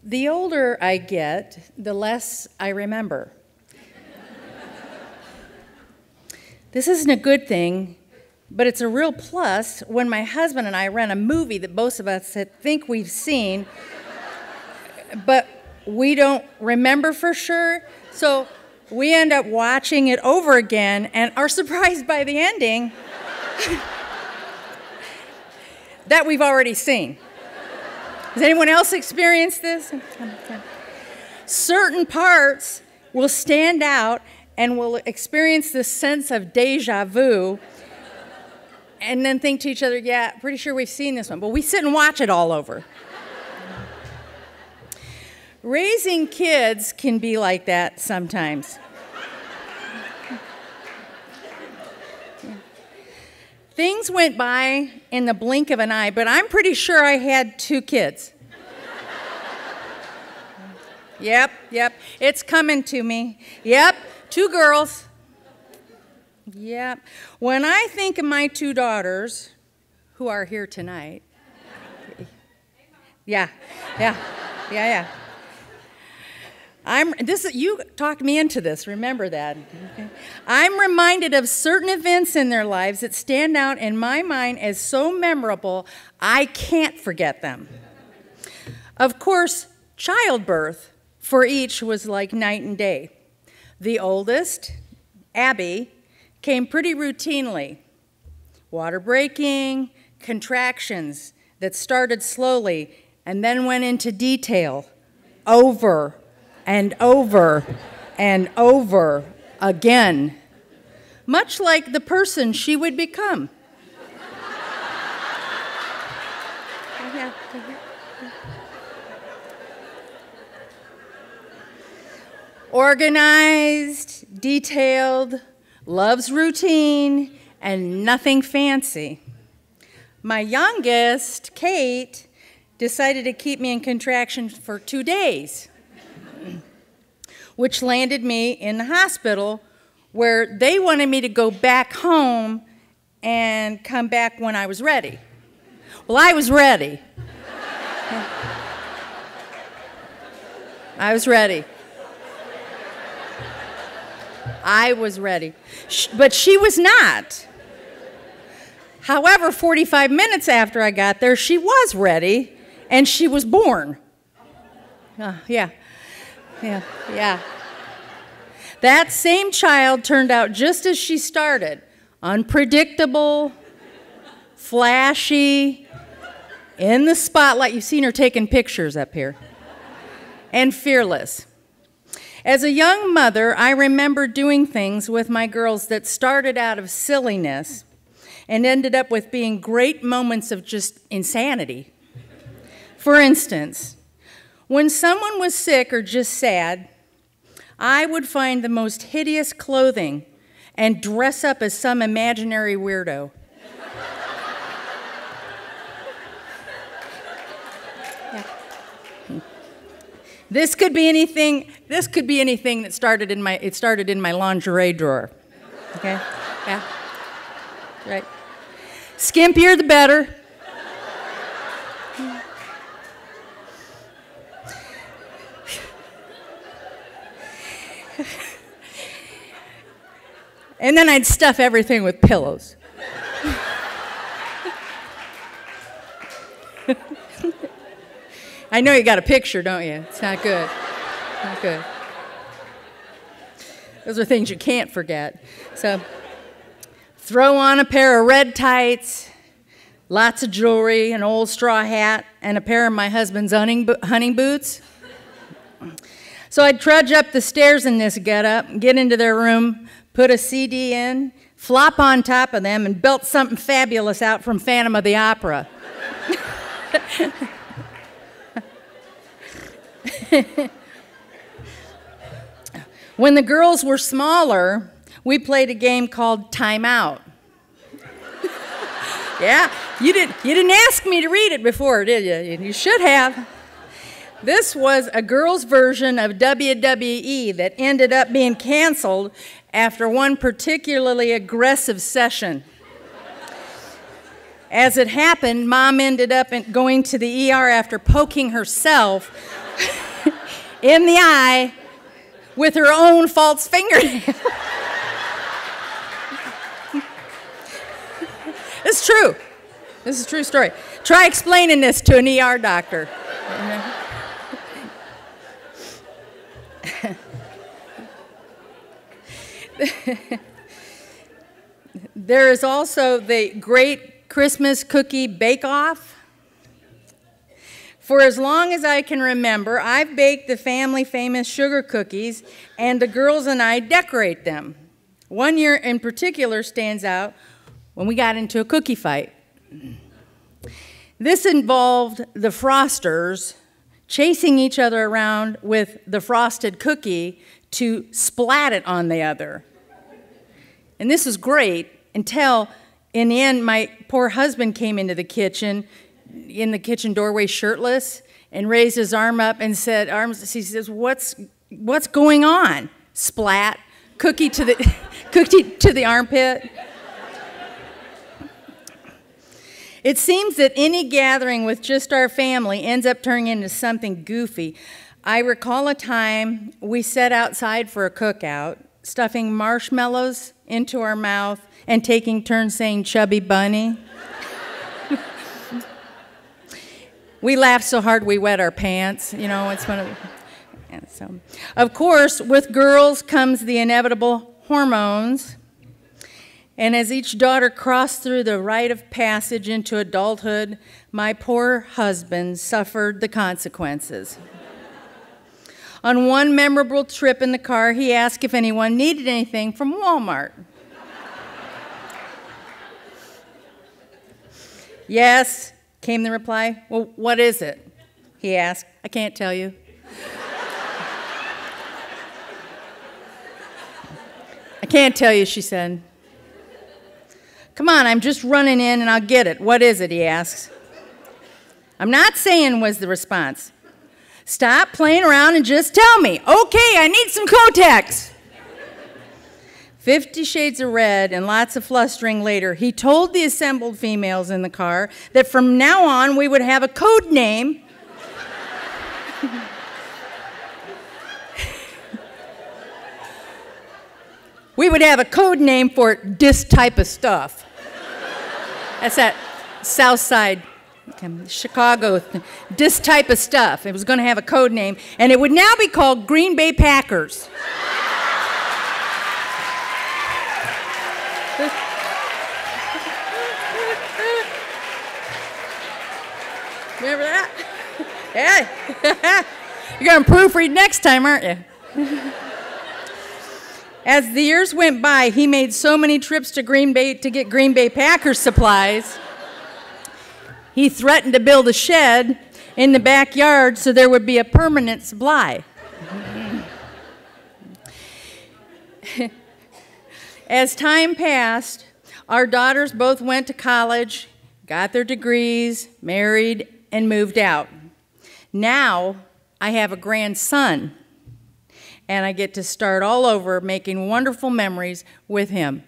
The older I get, the less I remember. This isn't a good thing, but it's a real plus when my husband and I rent a movie that both of us think we've seen, but we don't remember for sure, so we end up watching it over again and are surprised by the ending that we've already seen. Has anyone else experienced this? Certain parts will stand out and will experience this sense of dèja vu and then think to each other, yeah, pretty sure we've seen this one, but we sit and watch it all over. Raising kids can be like that sometimes. Things went by in the blink of an eye, but I'm pretty sure I had 2 kids. Yep, it's coming to me. Yep, 2 girls. Yep. When I think of my 2 daughters, who are here tonight, yeah. You talked me into this, remember that. Okay. I'm reminded of certain events in their lives that stand out in my mind as so memorable, I can't forget them. Of course, childbirth for each was like night and day. The oldest, Abby, came pretty routinely. Water breaking, contractions that started slowly and then went into detail, over and over and over again, much like the person she would become. Organized, detailed, loves routine, and nothing fancy. My youngest, Kate, decided to keep me in contraction for 2 days, which landed me in the hospital where they wanted me to go back home and come back when I was ready. Well, I was ready. I was ready. But she was not. However, 45 minutes after I got there, she was ready, and she was born. Yeah. That same child turned out just as she started. Unpredictable, flashy, in the spotlight. You've seen her taking pictures up here. And fearless. As a young mother, I remember doing things with my girls that started out of silliness and ended up with being great moments of just insanity. For instance, when someone was sick or just sad, I would find the most hideous clothing and dress up as some imaginary weirdo. This could be anything that started in my lingerie drawer. Okay? Yeah. Right. Skimpier the better. And then I'd stuff everything with pillows. I know you got a picture, don't you? It's not good. Not good. Those are things you can't forget. So, throw on a pair of red tights, lots of jewelry, an old straw hat, and a pair of my husband's hunting boots. So I'd trudge up the stairs in this getup, get into their room, put a CD in, flop on top of them, and belt something fabulous out from Phantom of the Opera. When the girls were smaller, we played a game called Time Out. Yeah, you didn't ask me to read it before, did you? You should have. This was a girls' version of WWE that ended up being canceled after one particularly aggressive session. As it happened, Mom ended up going to the ER after poking herself in the eye with her own false fingernail. It's true. This is a true story. Try explaining this to an ER doctor. There is also the Great Christmas Cookie Bake-Off. For as long as I can remember, I've baked the family famous sugar cookies, and the girls and I decorate them. One year in particular stands out when we got into a cookie fight. This involved the frosters chasing each other around with the frosted cookie to splat it on the other. And this was great until, in the end, my poor husband came into the kitchen, in the kitchen doorway shirtless, and raised his arm up and said, he says, what's going on? Splat, cookie to the armpit. It seems that any gathering with just our family ends up turning into something goofy. I recall a time we sat outside for a cookout, stuffing marshmallows into our mouth and taking turns saying chubby bunny. We laughed so hard we wet our pants. You know, it's one of the... And so, of course, with girls comes the inevitable hormones. And as each daughter crossed through the rite of passage into adulthood, my poor husband suffered the consequences. On one memorable trip in the car, he asked if anyone needed anything from Walmart. Yes, came the reply. Well, what is it? He asked. I can't tell you. I can't tell you, she said. Come on, I'm just running in and I'll get it. What is it, he asks. I'm not saying, was the response. Stop playing around and just tell me. Okay, I need some Kotex. 50 Shades of Red and lots of flustering later, he told the assembled females in the car that from now on we would have a code name. We would have a code name for this type of stuff. That's that South Side, Chicago, this type of stuff. It was going to have a code name, and it would now be called Green Bay Packers. Remember that? Yeah. You're going to proofread next time, aren't you? As the years went by, he made so many trips to Green Bay to get Green Bay Packers supplies. He threatened to build a shed in the backyard so there would be a permanent supply. As time passed, our daughters both went to college, got their degrees, married, and moved out. Now, I have a grandson, and I get to start all over making wonderful memories with him.